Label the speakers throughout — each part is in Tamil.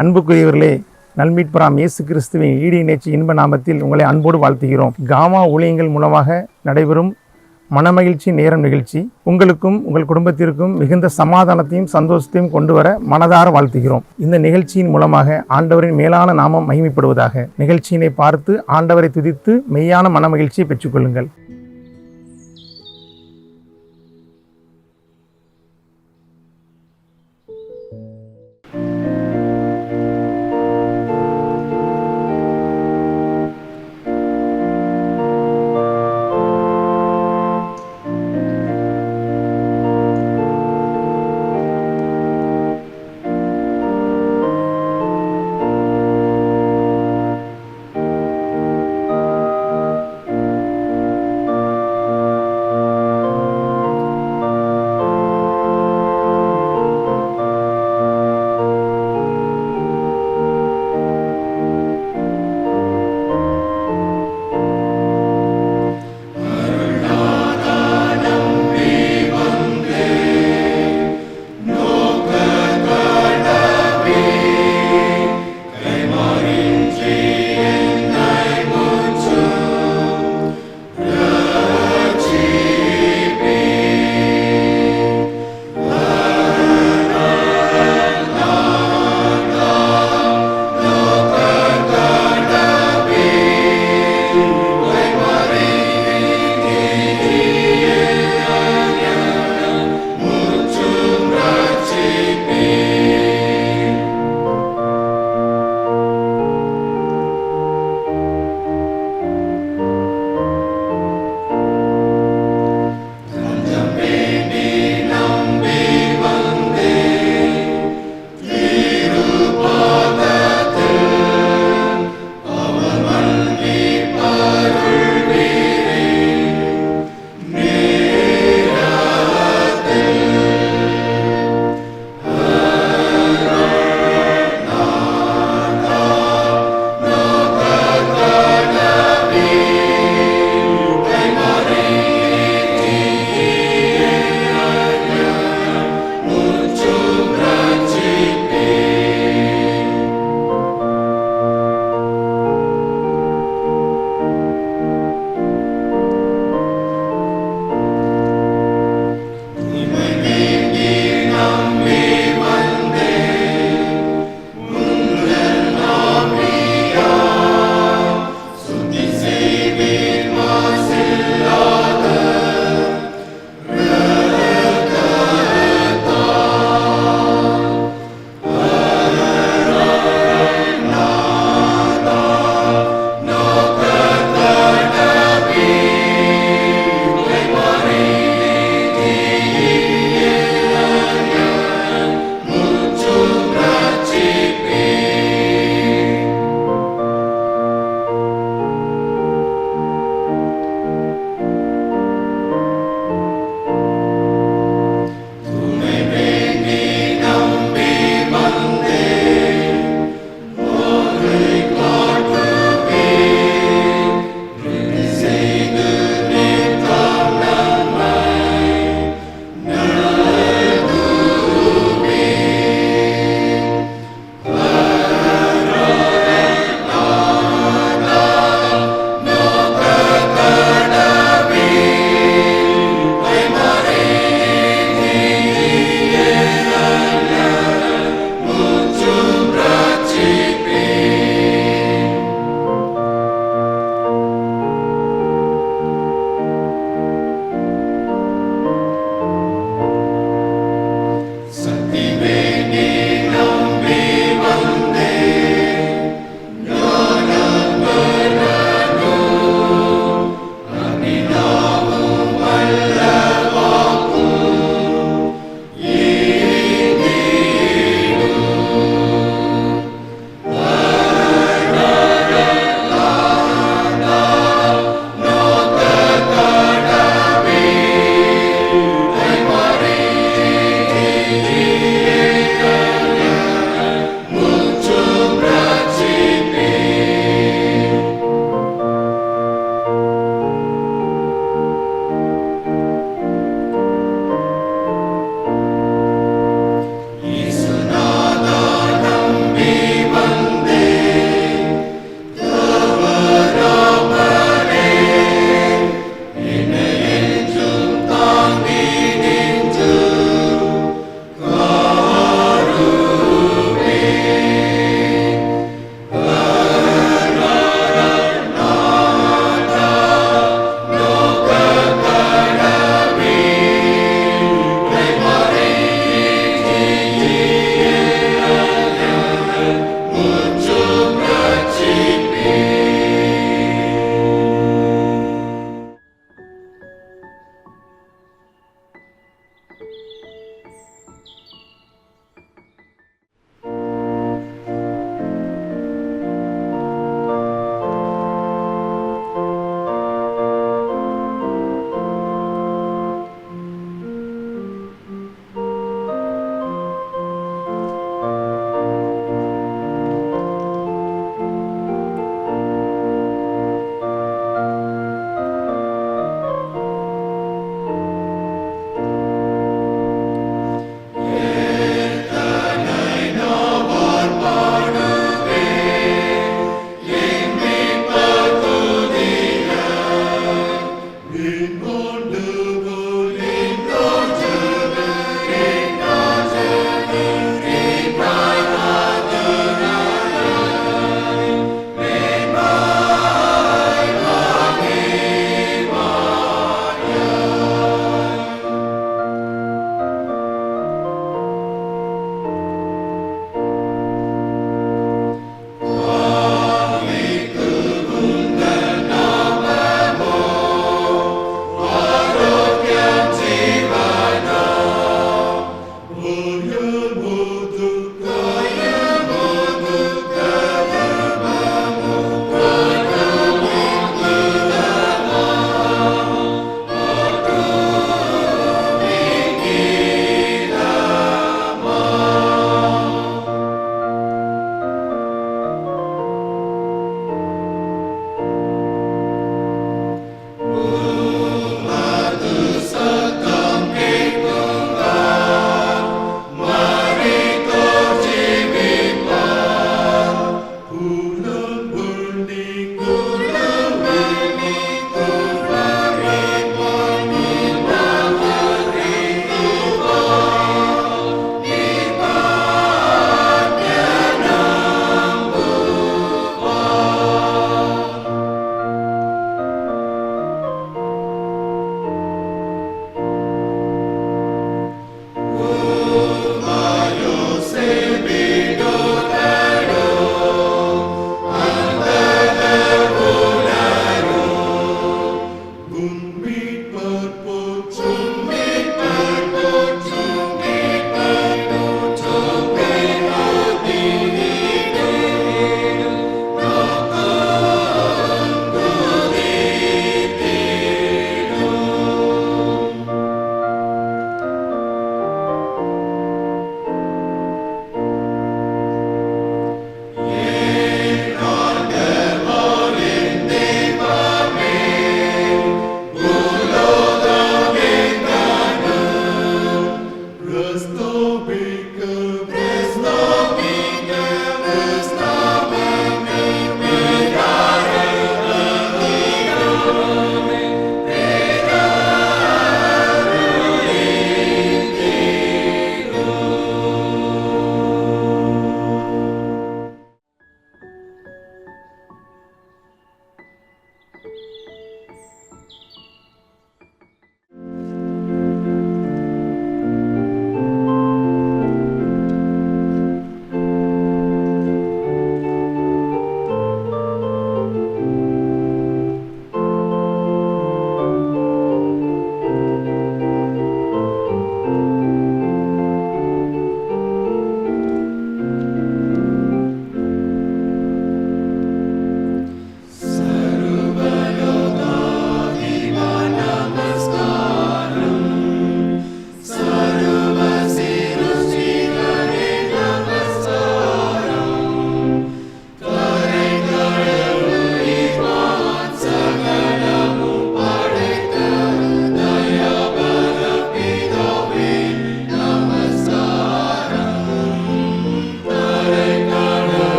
Speaker 1: அன்புக்குரியவர்களே, நல்மீட்பராம் இயேசு கிறிஸ்துவின் ஈடு இணைச்சி இன்ப நாமத்தில் உங்களை அன்போடு வாழ்த்துகிறோம். காமா ஊழியங்கள் மூலமாக நடைபெறும் மனமகிழ்ச்சி நேரம் நிகழ்ச்சி உங்களுக்கும் உங்கள் குடும்பத்திற்கும் மிகுந்த சமாதானத்தையும் சந்தோஷத்தையும் கொண்டு வர மனதார வாழ்த்துகிறோம். இந்த நிகழ்ச்சியின் மூலமாக ஆண்டவரின் மேலான நாமம் மகிமைப்படுவதாக. நிகழ்ச்சியினை பார்த்து ஆண்டவரை துதித்து மெய்யான மனமகிழ்ச்சியை பெற்றுக்கொள்ளுங்கள்.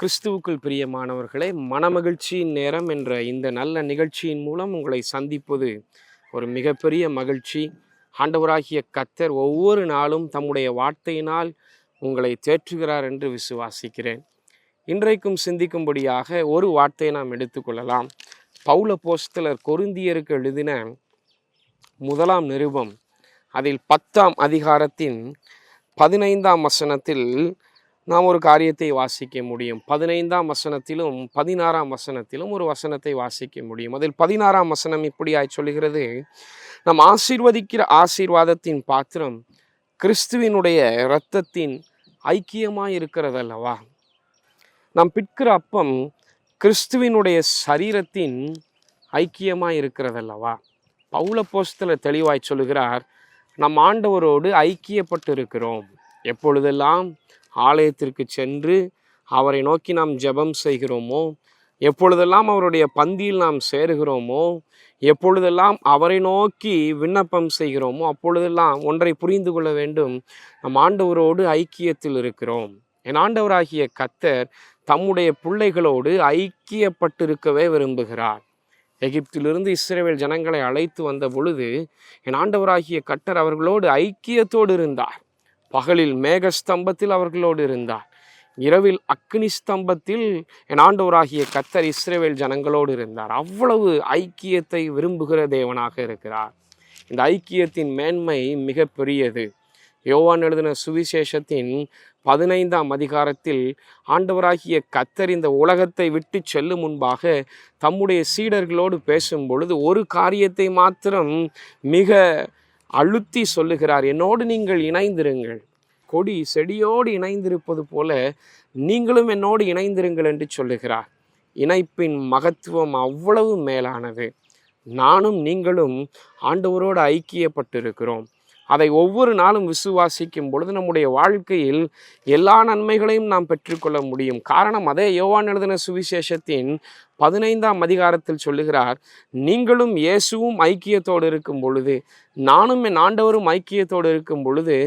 Speaker 2: கிறிஸ்துவுக்குள் பிரியமானவர்களே, மனமகிழ்ச்சியின் நேரம் என்ற இந்த நல்ல நிகழ்ச்சியின் மூலம் உங்களை சந்திப்பது ஒரு மிகப்பெரிய மகிழ்ச்சி. ஆண்டவராகிய கர்த்தர் ஒவ்வொரு நாளும் தம்முடைய வார்த்தையினால் உங்களை தேற்றுகிறார் என்று விசுவாசிக்கிறேன். இன்றைக்கும் சிந்திக்கும்படியாக ஒரு வார்த்தையை நாம் எடுத்துக்கொள்ளலாம். பவுல் அப்போஸ்தலர் கொரிந்தியருக்கு எழுதின 1 நிருபம் அதில் 10 அதிகாரத்தின் 15 வசனத்தில் நாம் ஒரு காரியத்தை வாசிக்க முடியும். 15 வசனத்திலும் 16 வசனத்திலும் ஒரு வசனத்தை வாசிக்க முடியும். அதில் 16 வசனம் இப்படியாய் சொல்கிறது: நாம் ஆசீர்வதிக்கிற ஆசீர்வாதத்தின் பாத்திரம் கிறிஸ்துவினுடைய இரத்தத்தின் ஐக்கியமாய் இருக்கிறதல்லவா. நாம் பிற்கிற அப்பம் கிறிஸ்துவினுடைய சரீரத்தின் ஐக்கியமாய் இருக்கிறதல்லவா. பவுல் அப்போஸ்தலர் தெளிவாய் சொல்லுகிறார், நம் ஆண்டவரோடு ஐக்கியப்பட்டு இருக்கிறோம். எப்பொழுதெல்லாம் ஆலயத்திற்கு சென்று அவரை நோக்கி நாம் ஜெபம் செய்கிறோமோ, எப்பொழுதெல்லாம் அவருடைய பந்தியில் நாம் சேருகிறோமோ, எப்பொழுதெல்லாம் அவரை நோக்கி விண்ணப்பம் செய்கிறோமோ, அப்பொழுதெல்லாம் ஒன்றை புரிந்து கொள்ள வேண்டும், நம் ஆண்டவரோடு ஐக்கியத்தில் இருக்கிறோம். என் ஆண்டவராகிய கர்த்தர் தம்முடைய பிள்ளைகளோடு ஐக்கியப்பட்டிருக்கவே விரும்புகிறார். எகிப்திலிருந்து இஸ்ரவேல் ஜனங்களை அழைத்து வந்த பொழுது என் ஆண்டவராகிய கர்த்தர் அவர்களோடு ஐக்கியத்தோடு இருந்தார். பகலில் மேகஸ்தம்பத்தில் அவர்களோடு இருந்தார், இரவில் அக்னி ஸ்தம்பத்தில் என் ஆண்டவராகிய கர்த்தர் இஸ்ரவேல் ஜனங்களோடு இருந்தார். அவ்வளவு ஐக்கியத்தை விரும்புகிற தேவனாக இருக்கிறார். இந்த ஐக்கியத்தின் மேன்மை மிக பெரியது. யோவான் எழுதின சுவிசேஷத்தின் 15 அதிகாரத்தில் ஆண்டவராகிய கர்த்தர் இந்த உலகத்தை விட்டு செல்லும் முன்பாக தம்முடைய சீடர்களோடு பேசும் பொழுது ஒரு காரியத்தை மாத்திரம் மிக அழுத்தி சொல்லுகிறார்: என்னோடு நீங்கள் இணைந்திருங்கள். கொடி செடியோடு இணைந்திருப்பது போல நீங்களும் என்னோடு இணைந்திருங்கள் என்று சொல்லுகிறார். இணைப்பின் மகத்துவம் அவ்வளவு மேலானது. நானும் நீங்களும் ஆண்டவரோடு ஐக்கியப்பட்டிருக்கிறோம். அதை ஒவ்வொரு நாளும் விசுவாசிக்கும் பொழுது நம்முடைய வாழ்க்கையில் எல்லா நன்மைகளையும் நாம் பெற்றுக்கொள்ள முடியும். காரணம், அதே யோவான் எழுதின சுவிசேஷத்தின் 15 அதிகாரத்தில் சொல்லுகிறார், நீங்களும் இயேசுவும் ஐக்கியத்தோடு இருக்கும் பொழுது, நானும் என் ஆண்டவரும் ஐக்கியத்தோடு இருக்கும் பொழுது,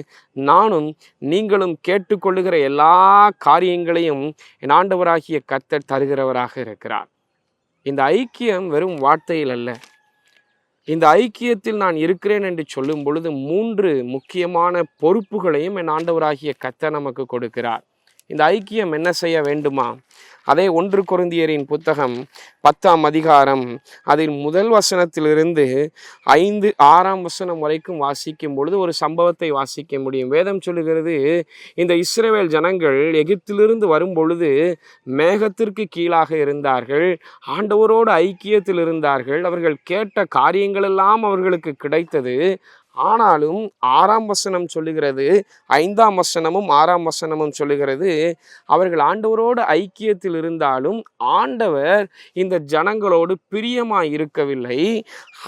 Speaker 2: நானும் நீங்களும் கேட்டுக்கொள்ளுகிற எல்லா காரியங்களையும் என் ஆண்டவராகிய கர்த்தர் தருகிறவராக இருக்கிறார். இந்த ஐக்கியம் வெறும் வார்த்தையில் அல்ல. இந்த ஐக்கியத்தில் நான் இருக்கிறேன் என்று சொல்லும் பொழுது 3 முக்கியமான பொறுப்புகளையும் என் ஆண்டவராகிய கர்த்தர் நமக்கு கொடுக்கிறார். இந்த ஐக்கியம் என்ன செய்ய வேண்டுமா? அதே 1 கொரிந்தியரின் புத்தகம் 10 அதிகாரம் அதில் 1 வசனத்திலிருந்து 5, 6 வசனம் வரைக்கும் வாசிக்கும் பொழுது ஒரு சம்பவத்தை வாசிக்க முடியும். வேதம் சொல்லுகிறது, இந்த இஸ்ரவேல் ஜனங்கள் எகிப்திலிருந்து வரும் பொழுது மேகத்திற்கு கீழாக இருந்தார்கள், ஆண்டவரோடு ஐக்கியத்தில் இருந்தார்கள், அவர்கள் கேட்ட காரியங்களெல்லாம் அவர்களுக்கு கிடைத்தது. ஆனாலும் 6 வசனம் சொல்லுகிறது, 5 வசனமும் 6 வசனமும் சொல்லுகிறது, அவர்கள் ஆண்டவரோடு ஐக்கியத்தில் இருந்தாலும் ஆண்டவர் இந்த ஜனங்களோடு பிரியமாய் இருக்கவில்லை.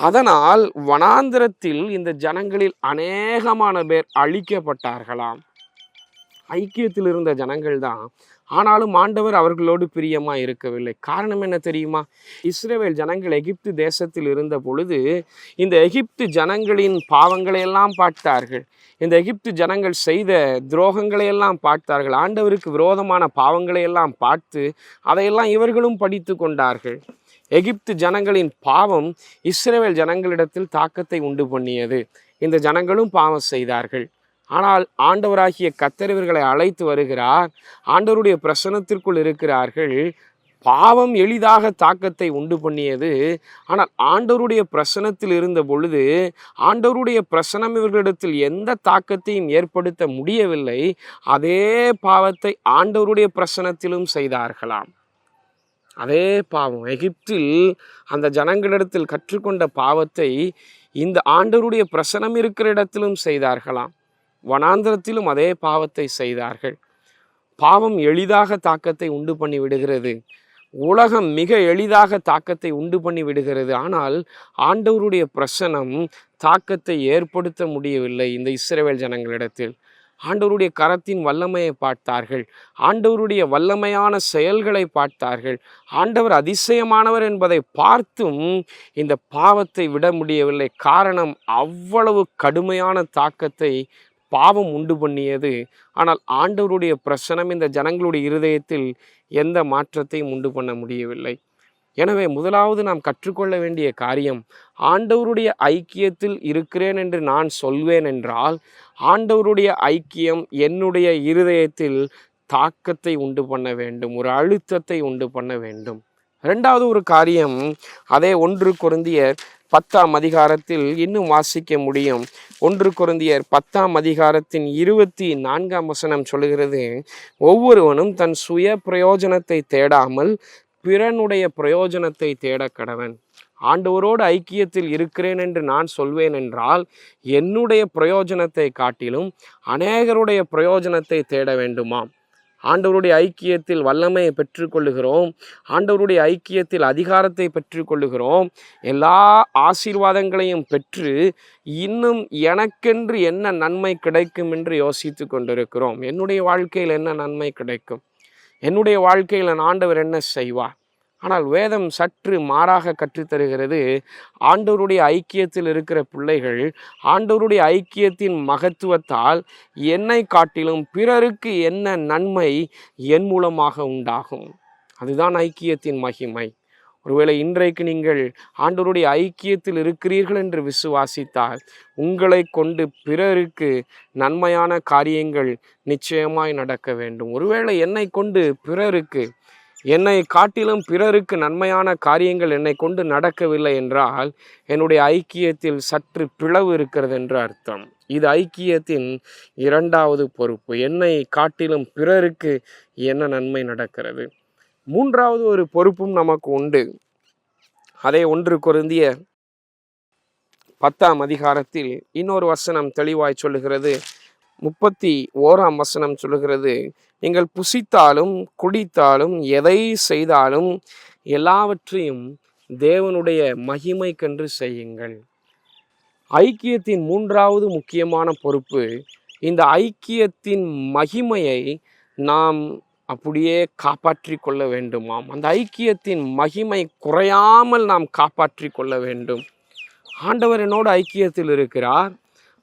Speaker 2: அதனால் வனாந்திரத்தில் இந்த ஜனங்களில் அநேகமான பேர் அழிக்கப்பட்டார்களாம். ஐக்கியத்தில் இருந்த ஜனங்கள் தான், ஆனாலும் ஆண்டவர் அவர்களோடு பிரியமாக இருக்கவில்லை. காரணம் என்ன தெரியுமா? இஸ்ரவேல் ஜனங்கள் எகிப்து தேசத்தில் இருந்த பொழுது இந்த எகிப்து ஜனங்களின் பாவங்களையெல்லாம் பார்த்தார்கள். இந்த எகிப்து ஜனங்கள் செய்த துரோகங்களையெல்லாம் பார்த்தார்கள். ஆண்டவருக்கு விரோதமான பாவங்களையெல்லாம் பார்த்து அதையெல்லாம் இவர்களும் படித்து கொண்டார்கள். எகிப்து ஜனங்களின் பாவம் இஸ்ரவேல் ஜனங்களிடத்தில் தாக்கத்தை உண்டு பண்ணியது. இந்த ஜனங்களும் பாவம் செய்தார்கள். ஆனால் ஆண்டவராகிய கர்த்தர் இவர்களை அழைத்து வருகிறார். ஆண்டவருடைய பிரசன்னத்திற்குள் இருக்கிறார்கள். பாவம் எளிதாக தாக்கத்தை உண்டு பண்ணியது. ஆனால் ஆண்டவருடைய பிரசன்னத்தில் இருந்த பொழுது ஆண்டவருடைய பிரசன்னம் இவர்களிடத்தில் எந்த தாக்கத்தையும் ஏற்படுத்த முடியவில்லை. அதே பாவத்தை ஆண்டவருடைய பிரசன்னத்திலும் செய்தார்களாம். அதே பாவம் எகிப்தில் அந்த ஜனங்களிடத்தில் கற்றுக்கொண்ட பாவத்தை இந்த ஆண்டவருடைய பிரசன்னம் இருக்கிற இடத்திலும் செய்தார்களாம். வனாந்திரத்திலும் அதே பாவத்தை செய்தார்கள். பாவம் எளிதாக தாக்கத்தை உண்டு பண்ணி விடுகிறது. உலகம் மிக எளிதாக தாக்கத்தை உண்டு பண்ணி விடுகிறது. ஆனால் ஆண்டவருடைய பிரசன்னம் தாக்கத்தை ஏற்படுத்த முடியவில்லை இந்த இஸ்ரவேல் ஜனங்களிடத்தில். ஆண்டவருடைய கரத்தின் வல்லமையை பார்த்தார்கள், ஆண்டவருடைய வல்லமையான செயல்களை பார்த்தார்கள், ஆண்டவர் அதிசயமானவர் என்பதை பார்த்தும் இந்த பாவத்தை விட முடியவில்லை. காரணம், அவ்வளவு கடுமையான தாக்கத்தை பாவம் உண்டு பண்ணியது. ஆனால் ஆண்டவருடைய பிரசனம் இந்த ஜனங்களுடைய இருதயத்தில் எந்த மாற்றத்தையும் உண்டு பண்ண முடியவில்லை. எனவே முதலாவது நாம் கற்றுக்கொள்ள வேண்டிய காரியம், ஆண்டவருடைய ஐக்கியத்தில் இருக்கிறேன் என்று நான் சொல்வேன் என்றால் ஆண்டவருடைய ஐக்கியம் என்னுடைய இருதயத்தில் தாக்கத்தை உண்டு பண்ண வேண்டும், ஒரு அழுத்தத்தை உண்டு பண்ண வேண்டும். இரண்டாவது ஒரு காரியம், அதே 1 கொரிந்தியர் 10ஆம் அதிகாரத்தில் இன்னும் வாசிக்க முடியும். 1 கொரிந்தியர் 10ஆம் அதிகாரத்தின் 24ஆம் வசனம் சொல்லுகிறது, ஒவ்வொருவனும் தன் சுய பிரயோஜனத்தை தேடாமல் பிறனுடைய பிரயோஜனத்தை தேட கடவன். ஆண்டவரோடு ஐக்கியத்தில் இருக்கிறேன் என்று நான் சொல்வேன் என்றால் என்னுடைய பிரயோஜனத்தை காட்டிலும் அநேகருடைய பிரயோஜனத்தை தேட வேண்டுமாம். ஆண்டவருடைய ஐக்கியத்தில் வல்லமையை பெற்றுக்கொள்ளுகிறோம், ஆண்டவருடைய ஐக்கியத்தில் அதிகாரத்தை பெற்றுக்கொள்ளுகிறோம், எல்லா ஆசீர்வாதங்களையும் பெற்று இன்னும் எனக்கென்று என்ன நன்மை கிடைக்கும் என்று யோசித்து கொண்டிருக்கிறோம். என்னுடைய வாழ்க்கையில் என்ன நன்மை கிடைக்கும், என்னுடைய வாழ்க்கையில் ஆண்டவர் என்ன செய்வார்? ஆனால் வேதம் சற்று மாறாக கற்றுத்தருகிறது. ஆண்டவருடைய ஐக்கியத்தில் இருக்கிற பிள்ளைகள் ஆண்டவருடைய ஐக்கியத்தின் மகத்துவத்தால் என்னை காட்டிலும் பிறருக்கு என்ன நன்மை என் மூலமாக உண்டாகும். அதுதான் ஐக்கியத்தின் மகிமை. ஒருவேளை இன்றைக்கு நீங்கள் ஆண்டவருடைய ஐக்கியத்தில் இருக்கிறீர்கள் என்று விசுவாசித்தால் உங்களை கொண்டு பிறருக்கு நன்மையான காரியங்கள் நிச்சயமாய் நடக்க வேண்டும். ஒருவேளை என்னை கொண்டு பிறருக்கு, என்னை காட்டிலும் பிறருக்கு நன்மையான காரியங்கள் என்னை கொண்டு நடக்கவில்லை என்றால் என்னுடைய ஐக்கியத்தில் சற்று பிளவு இருக்கிறது என்று அர்த்தம். இது ஐக்கியத்தின் இரண்டாவது பொறுப்பு. என்னை காட்டிலும் பிறருக்கு என்ன நன்மை நடக்கிறது. மூன்றாவது ஒரு பொறுப்பும் நமக்கு உண்டு. அதே 1 கொரிந்தியர் 10ஆம் அதிகாரத்தில் இன்னொரு வசனம் தெளிவாய் சொல்லுகிறது. 31ஆம் வசனம் சொல்லுகிறது, நீங்கள் புசித்தாலும் குடித்தாலும் எதை செய்தாலும் எல்லாவற்றையும் தேவனுடைய மகிமைக்கென்று செய்யுங்கள். ஐக்கியத்தின் மூன்றாவது முக்கியமான பொறுப்பு, இந்த ஐக்கியத்தின் மகிமையை நாம் அப்படியே காப்பாற்றி கொள்ள வேண்டுமாம். அந்த ஐக்கியத்தின் மகிமை குறையாமல் நாம் காப்பாற்றி கொள்ள வேண்டும். ஆண்டவர் என்னோடு ஐக்கியத்தில் இருக்கிறார்,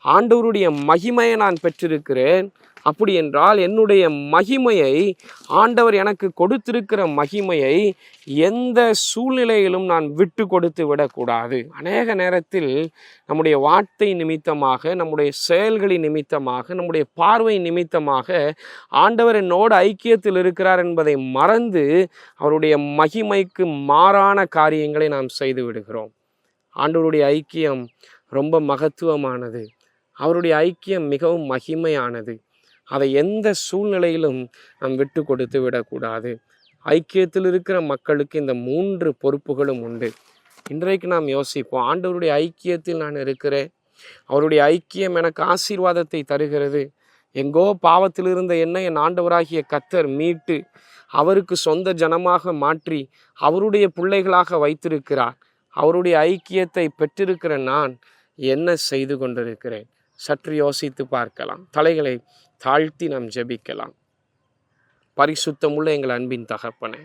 Speaker 2: ஆண்டவருடைய மகிமையை நான் பெற்றிருக்கிறேன். அப்படி என்றால் என்னுடைய மகிமையை, ஆண்டவர் எனக்கு கொடுத்திருக்கிற மகிமையை எந்த சூழ்நிலையிலும் நான் விட்டு கொடுத்து விடக்கூடாது. அநேக நேரத்தில் நம்முடைய வார்த்தை நிமித்தமாக, நம்முடைய செயல்களின் நிமித்தமாக, நம்முடைய பார்வை நிமித்தமாக ஆண்டவர் என்னோடு ஐக்கியத்தில் இருக்கிறார் என்பதை மறந்து அவருடைய மகிமைக்கு மாறான காரியங்களை நாம் செய்து விடுகிறோம். ஆண்டவருடைய ஐக்கியம் ரொம்ப மகத்துவமானது, அவருடைய ஐக்கியம் மிகவும் மகிமையானது. அதை எந்த சூழ்நிலையிலும் நாம் விட்டு கொடுத்து விடக்கூடாது. ஐக்கியத்தில் இருக்கிற மக்களுக்கு இந்த 3 பொறுப்புகளும் உண்டு. இன்றைக்கு நாம் யோசிப்போம், ஆண்டவருடைய ஐக்கியத்தில் நான் இருக்கிறேன், அவருடைய ஐக்கியம் எனக்கு ஆசீர்வாதத்தை தருகிறது. எங்கோ பாவத்தில் இருந்த என்னை என் ஆண்டவராகிய கர்த்தர் மீட்டு அவருக்கு சொந்த ஜனமாக மாற்றி அவருடைய பிள்ளைகளாக வைத்திருக்கிறார். அவருடைய ஐக்கியத்தை பெற்றிருக்கிற நான் என்ன செய்து கொண்டிருக்கிறேன்? சற்று யோசித்து பார்க்கலாம். தலைகளை தாழ்த்தி நாம் ஜெபிக்கலாம். பரிசுத்தமுள்ள எங்கள் அன்பின் தகப்பனே,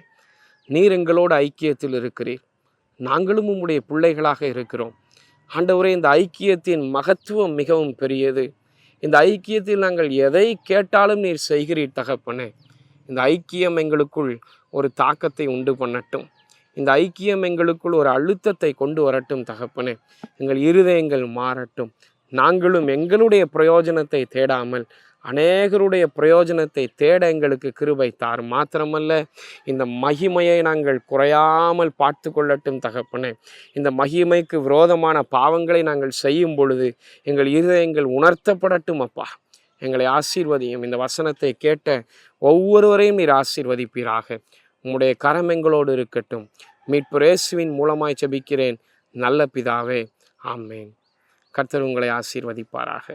Speaker 2: நீர் எங்களோடு ஐக்கியத்தில் இருக்கிறீர், நாங்களும் உம்முடைய பிள்ளைகளாக இருக்கிறோம். ஆண்டவரே, இந்த ஐக்கியத்தின் மகத்துவம் மிகவும் பெரியது. இந்த ஐக்கியத்தில் நாங்கள் எதை கேட்டாலும் நீர் செய்கிறீர் தகப்பனே. இந்த ஐக்கியம் எங்களுக்குள் ஒரு தாக்கத்தை உண்டு பண்ணட்டும். இந்த ஐக்கியம் எங்களுக்குள் ஒரு அழுத்தத்தை கொண்டு வரட்டும் தகப்பனே. எங்கள் இருதயங்கள் மாறட்டும். நாங்களும் எங்களுடைய பிரயோஜனத்தை தேடாமல் அநேகருடைய பிரயோஜனத்தை தேட எங்களுக்கு கிருபை தார். மாத்திரமல்ல, இந்த மகிமையை நாங்கள் குறையாமல் பார்த்து கொள்ளட்டும் தகப்பனே. இந்த மகிமைக்கு விரோதமான பாவங்களை நாங்கள் செய்யும் பொழுது எங்கள் இருதயங்கள் உணர்த்தப்படட்டும் அப்பா. எங்களை ஆசீர்வதியும். இந்த வசனத்தை கேட்ட ஒவ்வொருவரையும் நீர் ஆசீர்வதிப்பீராக. உம்முடைய கரம் எங்களோடு இருக்கட்டும். மீட்பர் இயேசுவின் மூலமாய் ஜெபிக்கிறேன் நல்ல பிதாவே, ஆமென். கர்த்தர் உங்களை ஆசீர்வதிப்பாராக.